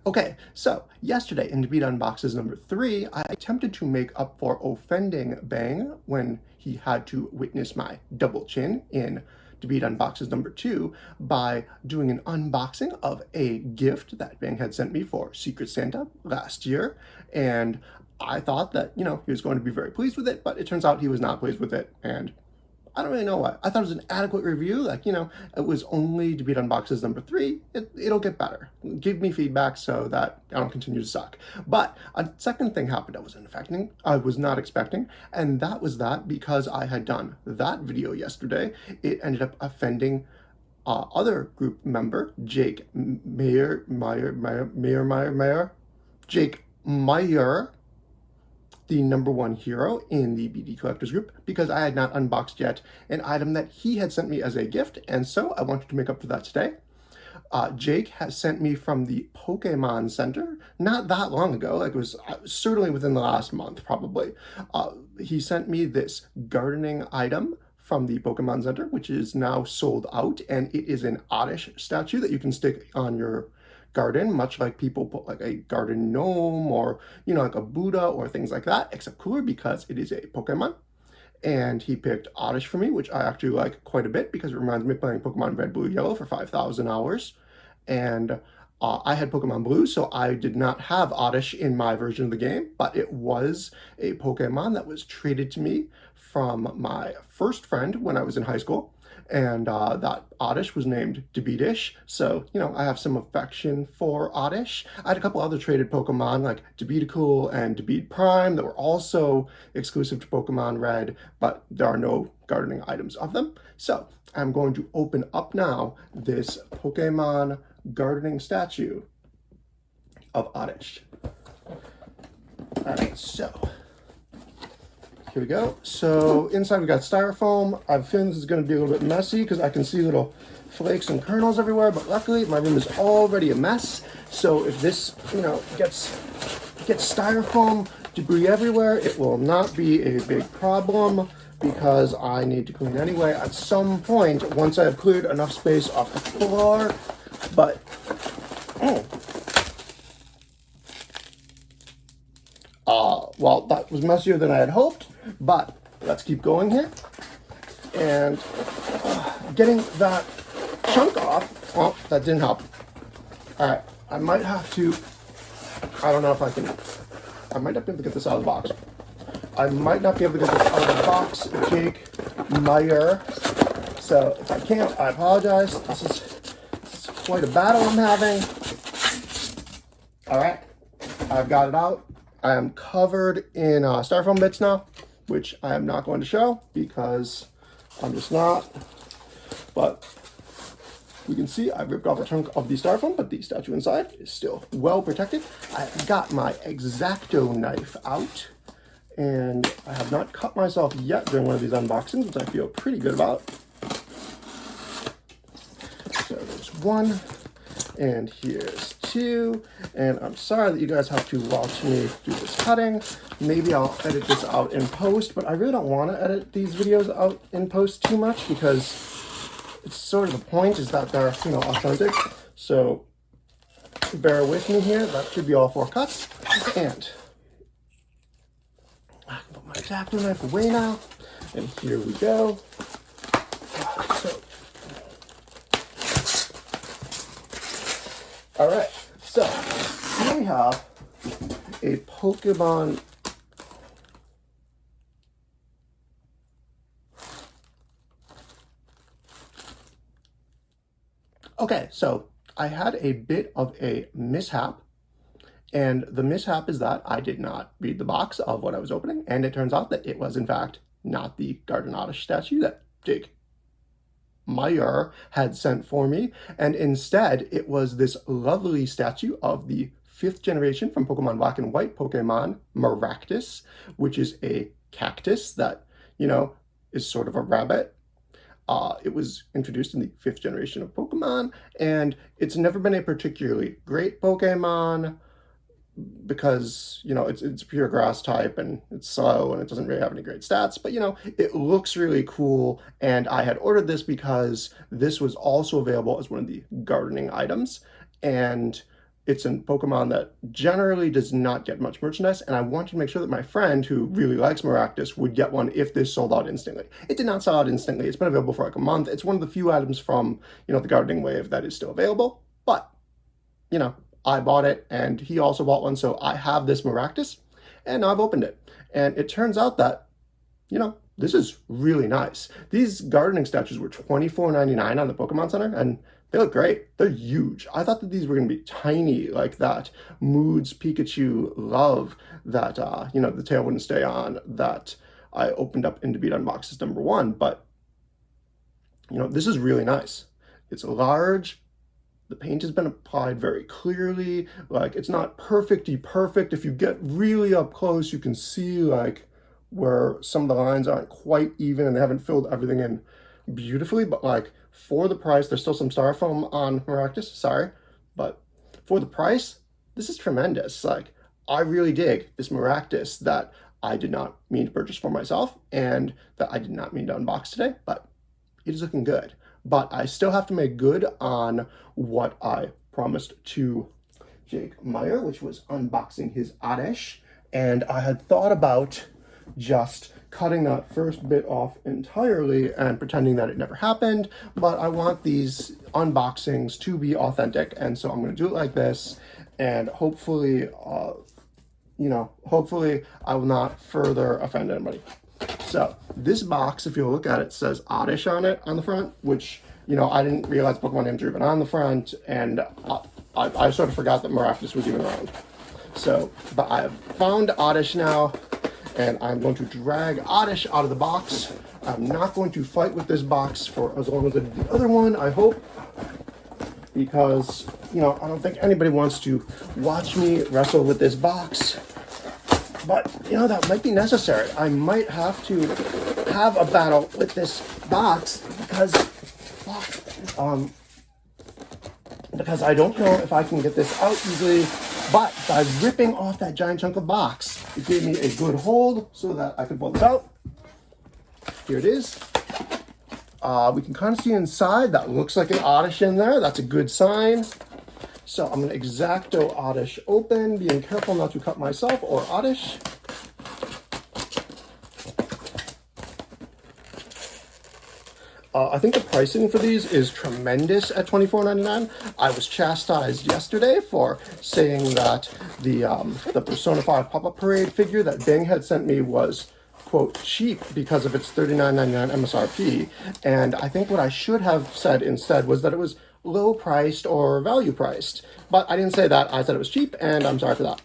Okay, so yesterday in Dabid Unboxes number 3, I attempted to make up for offending Bang when he had to witness my double chin in Dabid Unboxes number 2 by doing an unboxing of a gift that Bang had sent me for Secret Santa last year. And I thought that, he was going to be very pleased with it, but it turns out he was not pleased with it. And I don't really know why. I thought it was an adequate review. It was only Dabid Unboxes number 3. It'll get better. Give me feedback so that I don't continue to suck. But a second thing happened I was not expecting, and that was that because I had done that video yesterday, it ended up offending other group member, Jake Jake Meyer, the #1 hero in the BD Collectors group, because I had not unboxed yet an item that he had sent me as a gift, and so I wanted to make up for that today. Jake has sent me from the Pokemon Center not that long ago, it was certainly within the last month, probably. He sent me this gardening item from the Pokemon Center, which is now sold out, and it is an Oddish statue that you can stick on your garden, much like people put like a garden gnome or, like a Buddha or things like that, except cooler because it is a Pokemon. And he picked Oddish for me, which I actually like quite a bit because it reminds me of playing Pokemon Red, Blue, Yellow for 5,000 hours. And I had Pokemon Blue, so I did not have Oddish in my version of the game, but it was a Pokemon that was traded to me from my first friend when I was in high school. And that Oddish was named Dabidish, so, I have some affection for Oddish. I had a couple other traded Pokemon, like Dabidicool and Dabid Prime, that were also exclusive to Pokemon Red, but there are no gardening items of them. So, I'm going to open up now this Pokemon gardening statue of Oddish. Alright, so here we go. So inside we got styrofoam. I have a feeling this is going to be a little bit messy because I can see little flakes and kernels everywhere, but luckily my room is already a mess. So if this, gets styrofoam debris everywhere, it will not be a big problem because I need to clean anyway at some point once I have cleared enough space off the floor. But well, that was messier than I had hoped, but let's keep going here. And getting that chunk off, well, that didn't help. All right, I might not be able to get this out of the box. Jake Meyer. So if I can't, I apologize. This is quite a battle I'm having. All right, I've got it out. I am covered in styrofoam bits now, which I am not going to show because I'm just not. But you can see I've ripped off a chunk of the styrofoam, but the statue inside is still well protected. I've got my X-Acto knife out, and I have not cut myself yet during one of these unboxings, which I feel pretty good about. So there's one, and here's two, and I'm sorry that you guys have to watch me do this cutting. Maybe I'll edit this out in post, but I really don't want to edit these videos out in post too much because it's sort of the point is that they're, authentic. So bear with me here. That should be all 4 cuts. And I can put my X-Acto knife away now. And here we go. So, all right. So here we have a Pokemon. Okay, so I had a bit of a mishap, and the mishap is that I did not read the box of what I was opening, and it turns out that it was in fact not the Garden Oddish statue that Jake Meyer had sent for me, and instead it was this lovely statue of the 5th generation from Pokemon Black and White Pokemon Maractus, which is a cactus that, is sort of a rabbit. It was introduced in the 5th generation of Pokemon, and it's never been a particularly great Pokemon because, it's a pure grass type and it's slow and it doesn't really have any great stats, but, it looks really cool, and I had ordered this because this was also available as one of the gardening items, and it's a Pokemon that generally does not get much merchandise, and I wanted to make sure that my friend who really likes Maractus would get one if this sold out instantly. It did not sell out instantly. It's been available for like a month. It's one of the few items from, the Gardening Wave that is still available, but, I bought it, and he also bought one, so I have this Maractus, and now I've opened it. And it turns out that, this is really nice. These gardening statues were $24.99 on the Pokemon Center, and they look great. They're huge. I thought that these were going to be tiny, like that Moods Pikachu Love that, the tail wouldn't stay on, that I opened up in Dabid Unboxes #1. But, this is really nice. It's large. The paint has been applied very clearly. Like, it's not perfectly perfect. If you get really up close, you can see, like, where some of the lines aren't quite even and they haven't filled everything in beautifully, but like for the price, there's still some styrofoam on Maractus, sorry, but for the price, this is tremendous. Like, I really dig this Maractus that I did not mean to purchase for myself and that I did not mean to unbox today, but it is looking good. But I still have to make good on what I promised to Jake Meyer, which was unboxing his Oddish, and I had thought about just cutting that first bit off entirely and pretending that it never happened, but I want these unboxings to be authentic, and so I'm going to do it like this, and hopefully, hopefully I will not further offend anybody. So this box, if you look at it, says Oddish on it on the front, which, I didn't realize Pokemon names are even on the front, and I sort of forgot that Maractus was even around. So, but I have found Oddish now, and I'm going to drag Oddish out of the box. I'm not going to fight with this box for as long as I did the other one, I hope, because, I don't think anybody wants to watch me wrestle with this box. But, that might be necessary. I might have to have a battle with this box because I don't know if I can get this out easily. But by ripping off that giant chunk of box, it gave me a good hold so that I could pull this out. Here it is. We can kind of see inside. That looks like an Oddish in there. That's a good sign. So I'm going to X-Acto Oddish open, being careful not to cut myself or Oddish. I think the pricing for these is tremendous at $24.99. I was chastised yesterday for saying that the Persona 5 Pop-Up Parade figure that Bing had sent me was, quote, cheap because of its $39.99 MSRP. And I think what I should have said instead was that it was low priced or value priced. But I didn't say that. I said it was cheap, and I'm sorry for that.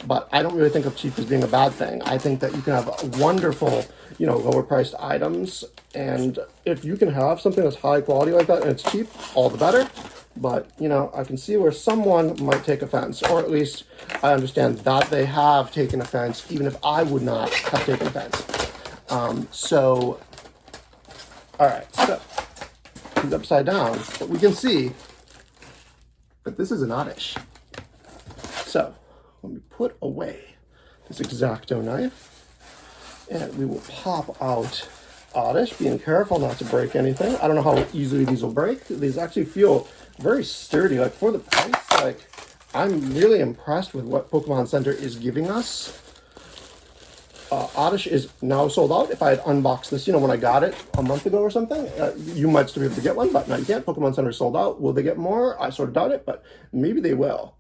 But I don't really think of cheap as being a bad thing. I think that you can have wonderful, lower priced items. And if you can have something that's high quality like that and it's cheap, all the better. But, I can see where someone might take offense, or at least I understand that they have taken offense, even if I would not have taken offense. All right, so he's upside down, but we can see that this is an Oddish. So let me put away this X-Acto knife, and we will pop out Oddish, being careful not to break anything. I don't know how easily these will break. These actually feel very sturdy. Like, for the price, like, I'm really impressed with what Pokemon Center is giving us. Oddish is now sold out. If I had unboxed this, when I got it a month ago or something, you might still be able to get one, but now you can't. Pokemon Center is sold out. Will they get more? I sort of doubt it, but maybe they will.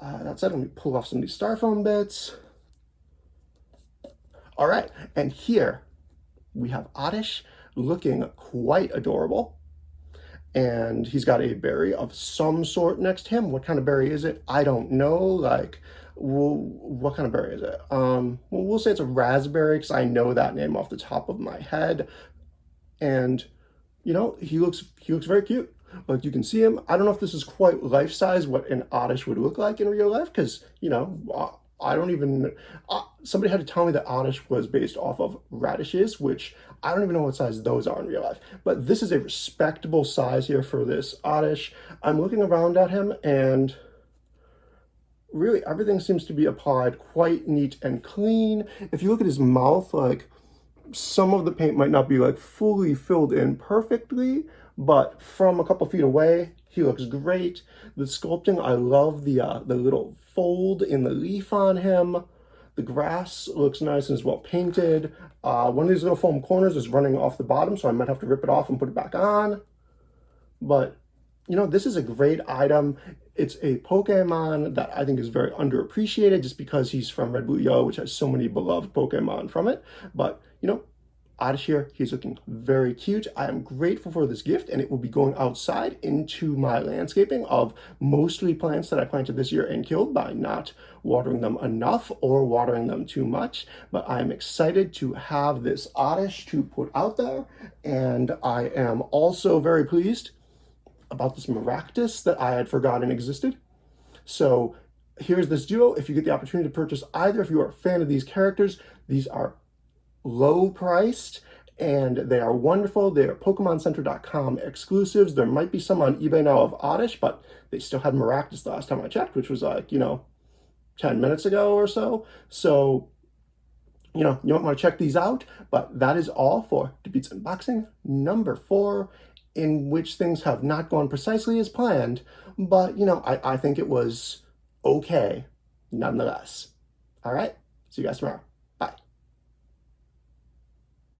That said, let me pull off some of these styrofoam bits. All right, and here we have Oddish looking quite adorable. And he's got a berry of some sort next to him. What kind of berry is it? I don't know. Like, what kind of berry is it? Well, we'll say it's a raspberry because I know that name off the top of my head. And, he looks very cute. Like, you can see him. I don't know if this is quite life-size, what an Oddish would look like in real life, because, I don't even, somebody had to tell me that Oddish was based off of radishes, which I don't even know what size those are in real life. But this is a respectable size here for this Oddish. I'm looking around at him, and really everything seems to be applied quite neat and clean. If you look at his mouth, like, some of the paint might not be, like, fully filled in perfectly, but from a couple feet away, He looks great. The sculpting, I love the little fold in the leaf on him. The grass looks nice and is well painted. One of these little foam corners is running off the bottom, so I might have to rip it off and put it back on. But, you know, this is a great item. It's a Pokemon that I think is very underappreciated just because he's from Red, Blue, Yellow, which has so many beloved Pokemon from it. But, you know, Oddish here, he's looking very cute. I am grateful for this gift, and it will be going outside into my landscaping of mostly plants that I planted this year and killed by not watering them enough or watering them too much. But I'm excited to have this Oddish to put out there, and I am also very pleased about this Maractus that I had forgotten existed. So here's this duo. If you get the opportunity to purchase either, if you are a fan of these characters, these are low priced and they are wonderful. They are PokemonCenter.com exclusives. There might be some on eBay now of Oddish, but they still had Maractus the last time I checked, which was like, 10 minutes ago or so. So, you don't want to check these out, but that is all for Dabid's Unboxing number 4, in which things have not gone precisely as planned, but, I think it was okay nonetheless. All right, see you guys tomorrow.